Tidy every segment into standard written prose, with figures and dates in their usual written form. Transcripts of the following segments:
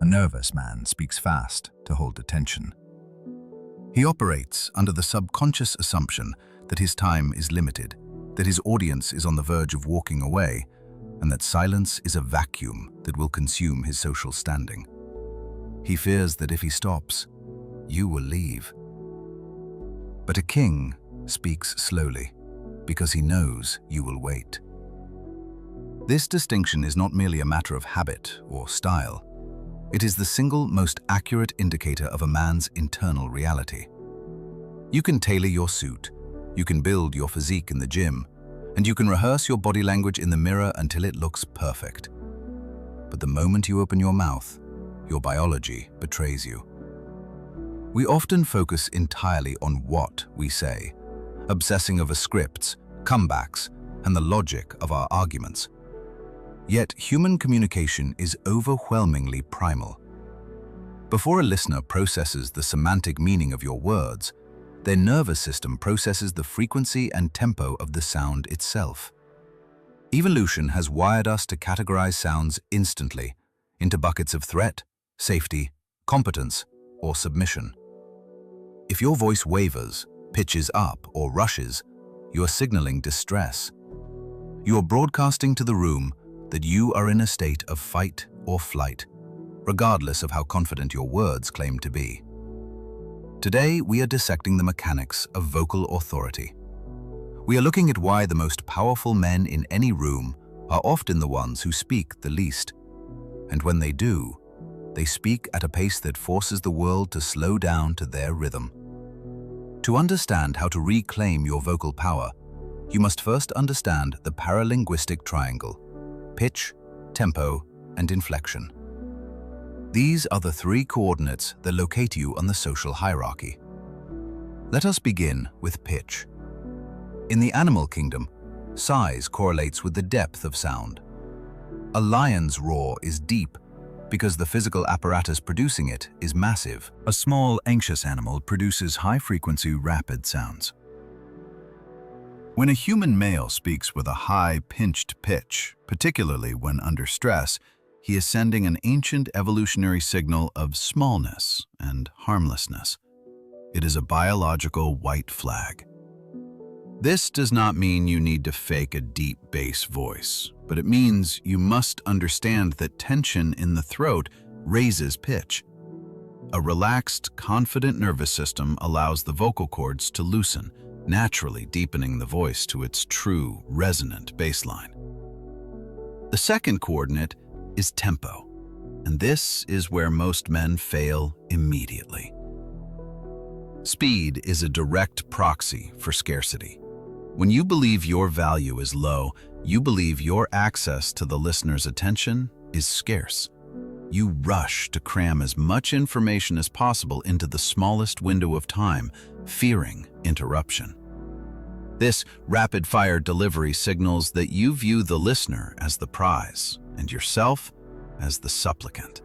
nervous man speaks fast to hold attention. He operates under the subconscious assumption that his time is limited, that his audience is on the verge of walking away, and that silence is a vacuum that will consume his social standing. He fears that if he stops, you will leave. But a king speaks slowly because he knows you will wait. This distinction is not merely a matter of habit or style. It is the single most accurate indicator of a man's internal reality. You can tailor your suit, you can build your physique in the gym, and you can rehearse your body language in the mirror until it looks perfect. But the moment you open your mouth, your biology betrays you. We often focus entirely on what we say, obsessing over scripts, comebacks, and the logic of our arguments. Yet human communication is overwhelmingly primal. Before a listener processes the semantic meaning of your words, their nervous system processes the frequency and tempo of the sound itself. Evolution has wired us to categorize sounds instantly into buckets of threat, safety, competence, or submission. If your voice wavers, pitches up, or rushes, you are signaling distress. You are broadcasting to the room that you are in a state of fight or flight, regardless of how confident your words claim to be. Today, we are dissecting the mechanics of vocal authority. We are looking at why the most powerful men in any room are often the ones who speak the least. And when they do, they speak at a pace that forces the world to slow down to their rhythm. To understand how to reclaim your vocal power, you must first understand the para-linguistic triangle: pitch, tempo, and inflection. These are the three coordinates that locate you on the social hierarchy. Let us begin with pitch. In the animal kingdom, size correlates with the depth of sound. A lion's roar is deep because the physical apparatus producing it is massive. A small, anxious animal produces high-frequency, rapid sounds. When a human male speaks with a high-pitched pitch, particularly when under stress, he is sending an ancient evolutionary signal of smallness and harmlessness. It is a biological white flag. This does not mean you need to fake a deep bass voice, but it means you must understand that tension in the throat raises pitch. A relaxed, confident nervous system allows the vocal cords to loosen, naturally deepening the voice to its true, resonant baseline. The second coordinate is tempo, and this is where most men fail immediately. Speed is a direct proxy for scarcity. When you believe your value is low, you believe your access to the listener's attention is scarce. You rush to cram as much information as possible into the smallest window of time, fearing interruption. This rapid-fire delivery signals that you view the listener as the prize and yourself as the supplicant.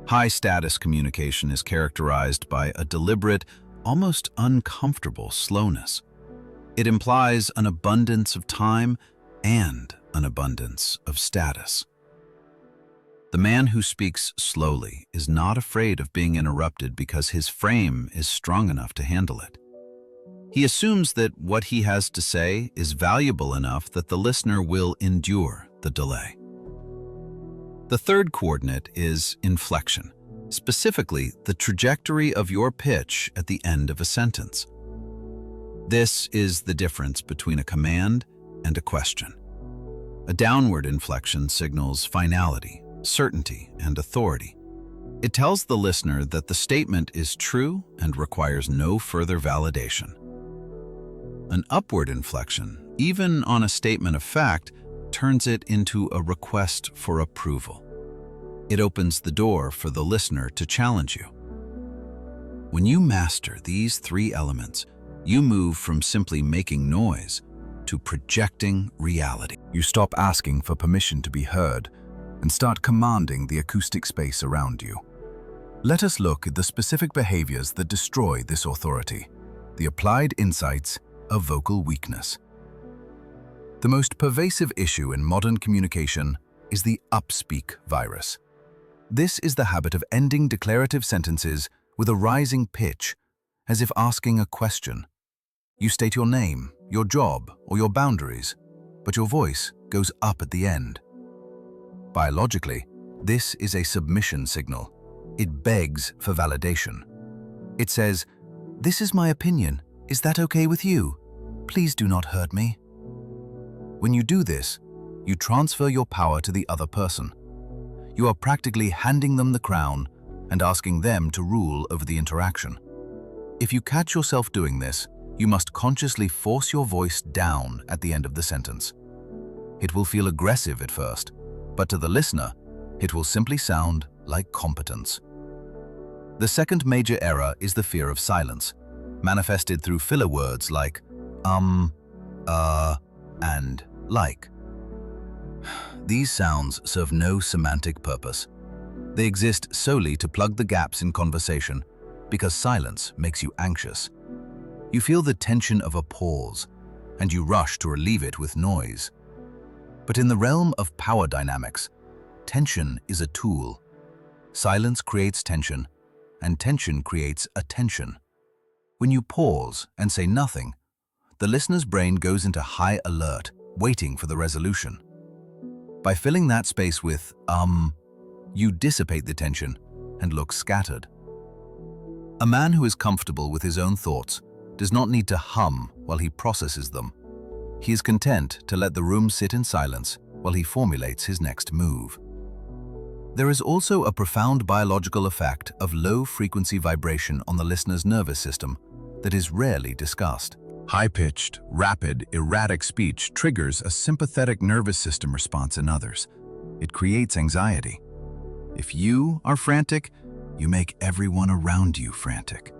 High-status communication is characterized by a deliberate, almost uncomfortable slowness. It implies an abundance of time and an abundance of status. The man who speaks slowly is not afraid of being interrupted because his frame is strong enough to handle it. He assumes that what he has to say is valuable enough that the listener will endure the delay. The third coordinate is inflection, specifically the trajectory of your pitch at the end of a sentence. This is the difference between a command and a question. A downward inflection signals finality, certainty, and authority. It tells the listener that the statement is true and requires no further validation. An upward inflection, even on a statement of fact, turns it into a request for approval. It opens the door for the listener to challenge you. When you master these three elements, you move from simply making noise to projecting reality. You stop asking for permission to be heard and start commanding the acoustic space around you. Let us look at the specific behaviors that destroy this authority, the applied insights of vocal weakness. The most pervasive issue in modern communication is the upspeak virus. This is the habit of ending declarative sentences with a rising pitch, as if asking a question. You state your name, your job, or your boundaries, but your voice goes up at the end. Biologically, this is a submission signal. It begs for validation. It says, "This is my opinion. Is that okay with you? Please do not hurt me." When you do this, you transfer your power to the other person. You are practically handing them the crown and asking them to rule over the interaction. If you catch yourself doing this, you must consciously force your voice down at the end of the sentence. It will feel aggressive at first, but to the listener, it will simply sound like competence. The second major error is the fear of silence, manifested through filler words like and like. These sounds serve no semantic purpose. They exist solely to plug the gaps in conversation because silence makes you anxious. You feel the tension of a pause, and you rush to relieve it with noise. But in the realm of power dynamics, tension is a tool. Silence creates tension, and tension creates attention. When you pause and say nothing, the listener's brain goes into high alert, waiting for the resolution. By filling that space with you dissipate the tension and look scattered. A man who is comfortable with his own thoughts does not need to hum while he processes them. He is content to let the room sit in silence while he formulates his next move. There is also a profound biological effect of low-frequency vibration on the listener's nervous system that is rarely discussed. High-pitched, rapid, erratic speech triggers a sympathetic nervous system response in others. It creates anxiety. If you are frantic, you make everyone around you frantic.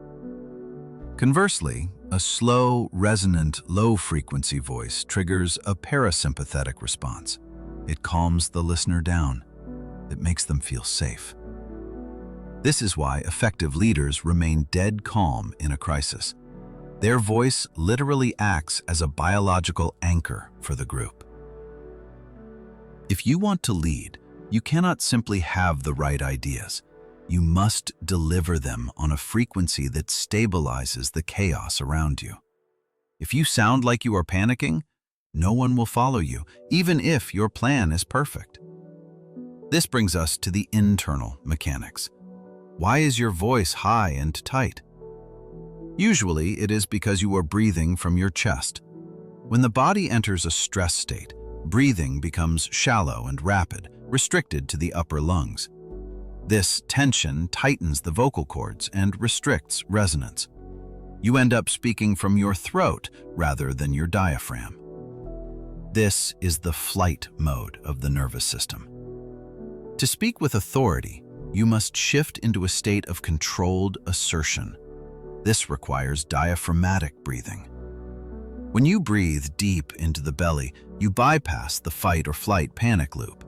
Conversely, a slow, resonant, low-frequency voice triggers a parasympathetic response. It calms the listener down. It makes them feel safe. This is why effective leaders remain dead calm in a crisis. Their voice literally acts as a biological anchor for the group. If you want to lead, you cannot simply have the right ideas. You must deliver them on a frequency that stabilizes the chaos around you. If you sound like you are panicking, no one will follow you, even if your plan is perfect. This brings us to the internal mechanics. Why is your voice high and tight? Usually, it is because you are breathing from your chest. When the body enters a stress state, breathing becomes shallow and rapid, restricted to the upper lungs. This tension tightens the vocal cords and restricts resonance. You end up speaking from your throat rather than your diaphragm. This is the flight mode of the nervous system. To speak with authority, you must shift into a state of controlled assertion. This requires diaphragmatic breathing. When you breathe deep into the belly, you bypass the fight or flight panic loop.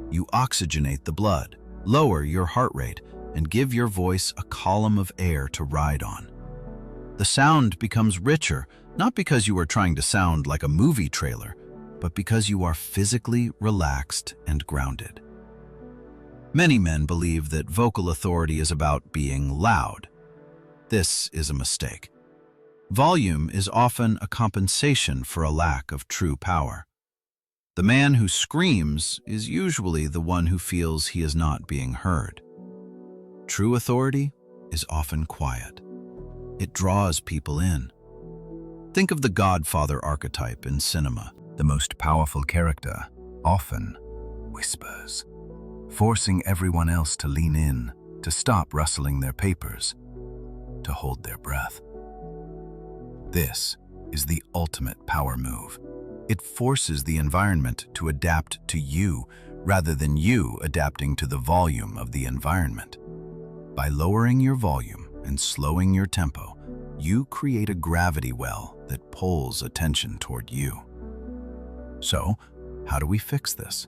You oxygenate the blood, lower your heart rate, and give your voice a column of air to ride on. The sound becomes richer, not because you are trying to sound like a movie trailer, but because you are physically relaxed and grounded. Many men believe that vocal authority is about being loud. This is a mistake. Volume is often a compensation for a lack of true power. The man who screams is usually the one who feels he is not being heard. True authority is often quiet. It draws people in. Think of the Godfather archetype in cinema. The most powerful character often whispers, forcing everyone else to lean in, to stop rustling their papers, to hold their breath. This is the ultimate power move. It forces the environment to adapt to you rather than you adapting to the volume of the environment. By lowering your volume and slowing your tempo, you create a gravity well that pulls attention toward you. So, how do we fix this?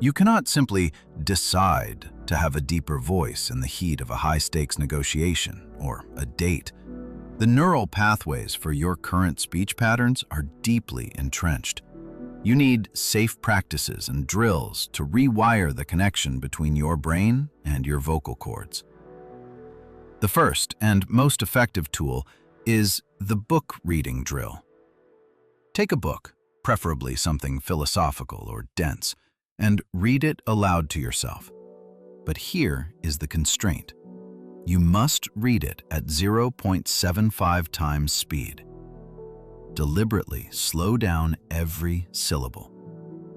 You cannot simply decide to have a deeper voice in the heat of a high-stakes negotiation or a date. The neural pathways for your current speech patterns are deeply entrenched. You need safe practices and drills to rewire the connection between your brain and your vocal cords. The first and most effective tool is the book reading drill. Take a book, preferably something philosophical or dense, and read it aloud to yourself. But here is the constraint. You must read it at 0.75 times speed. Deliberately slow down every syllable.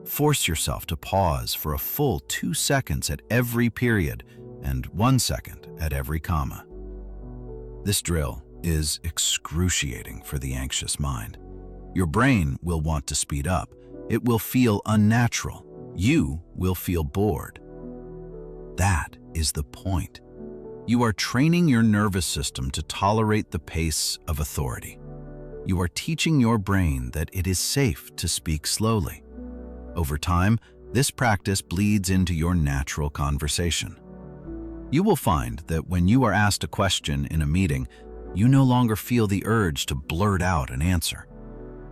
Force yourself to pause for a full 2 seconds at every period and 1 second at every comma. This drill is excruciating for the anxious mind. Your brain will want to speed up. It will feel unnatural. You will feel bored. That is the point. You are training your nervous system to tolerate the pace of authority. You are teaching your brain that it is safe to speak slowly. Over time, this practice bleeds into your natural conversation. You will find that when you are asked a question in a meeting, you no longer feel the urge to blurt out an answer.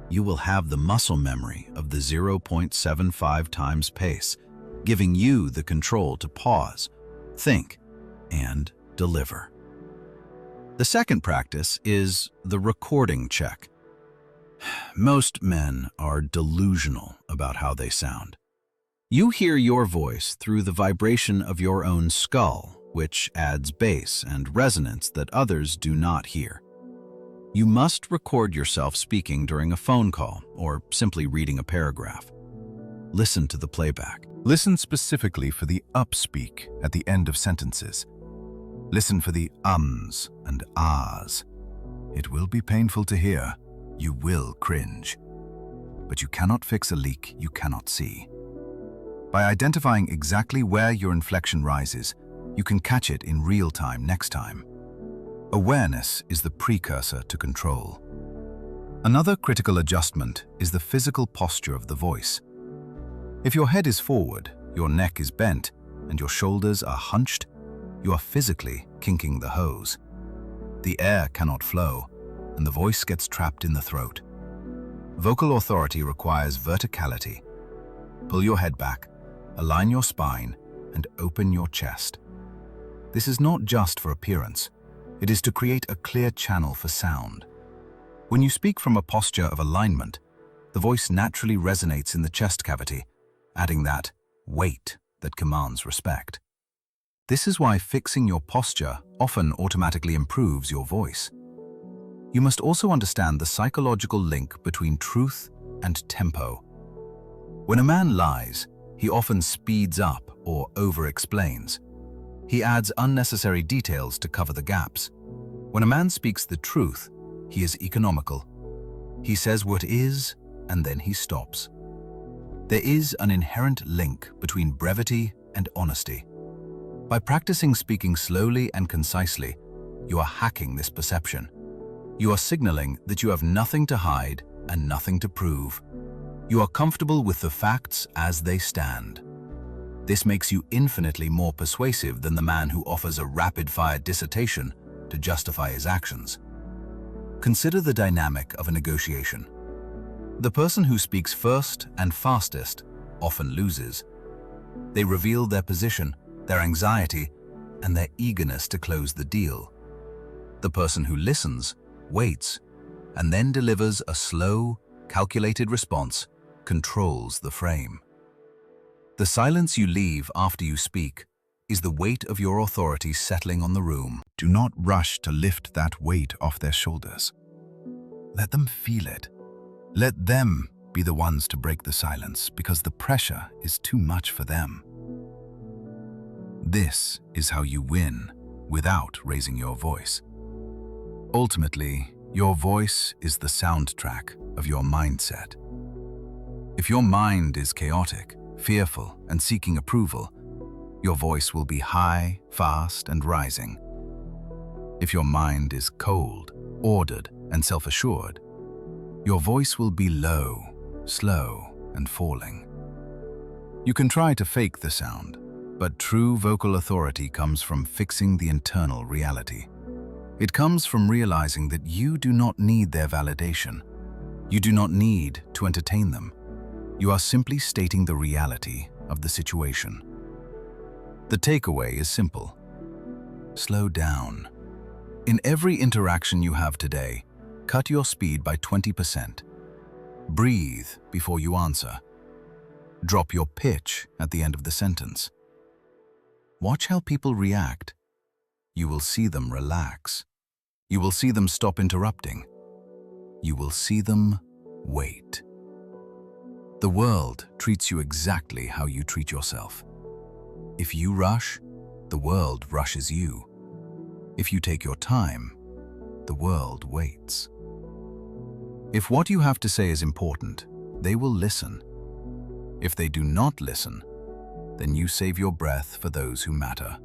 You will have the muscle memory of the 0.75 times pace, giving you the control to pause, think, and deliver. The second practice is the recording check. Most men are delusional about how they sound. You hear your voice through the vibration of your own skull, which adds bass and resonance that others do not hear. You must record yourself speaking during a phone call or simply reading a paragraph. Listen to the playback. Listen specifically for the upspeak at the end of sentences. Listen for the ums and ahs. It will be painful to hear. You will cringe. But you cannot fix a leak you cannot see. By identifying exactly where your inflection rises, you can catch it in real time next time. Awareness is the precursor to control. Another critical adjustment is the physical posture of the voice. If your head is forward, your neck is bent, and your shoulders are hunched, you are physically kinking the hose. The air cannot flow, and the voice gets trapped in the throat. Vocal authority requires verticality. Pull your head back, align your spine, and open your chest. This is not just for appearance. It is to create a clear channel for sound. When you speak from a posture of alignment, the voice naturally resonates in the chest cavity, adding that weight that commands respect. This is why fixing your posture often automatically improves your voice. You must also understand the psychological link between truth and tempo. When a man lies, he often speeds up or over-explains. He adds unnecessary details to cover the gaps. When a man speaks the truth, he is economical. He says what is, and then he stops. There is an inherent link between brevity and honesty. By practicing speaking slowly and concisely, you are hacking this perception. You are signaling that you have nothing to hide and nothing to prove. You are comfortable with the facts as they stand. This makes you infinitely more persuasive than the man who offers a rapid-fire dissertation to justify his actions. Consider the dynamic of a negotiation. The person who speaks first and fastest often loses. They reveal their position, their anxiety, and their eagerness to close the deal. The person who listens, waits, and then delivers a slow, calculated response controls the frame. The silence you leave after you speak is the weight of your authority settling on the room. Do not rush to lift that weight off their shoulders. Let them feel it. Let them be the ones to break the silence because the pressure is too much for them. This is how you win without raising your voice. Ultimately, your voice is the soundtrack of your mindset. If your mind is chaotic, fearful, and seeking approval, your voice will be high, fast, and rising. If your mind is cold, ordered, and self-assured, your voice will be low, slow, and falling. You can try to fake the sound, but true vocal authority comes from fixing the internal reality. It comes from realizing that you do not need their validation. You do not need to entertain them. You are simply stating the reality of the situation. The takeaway is simple. Slow down. In every interaction you have today, cut your speed by 20%. Breathe before you answer. Drop your pitch at the end of the sentence. Watch how people react. You will see them relax. You will see them stop interrupting. You will see them wait. The world treats you exactly how you treat yourself. If you rush, the world rushes you. If you take your time, the world waits. If what you have to say is important, they will listen. If they do not listen, then you save your breath for those who matter.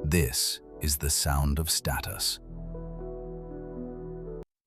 This is the sound of status.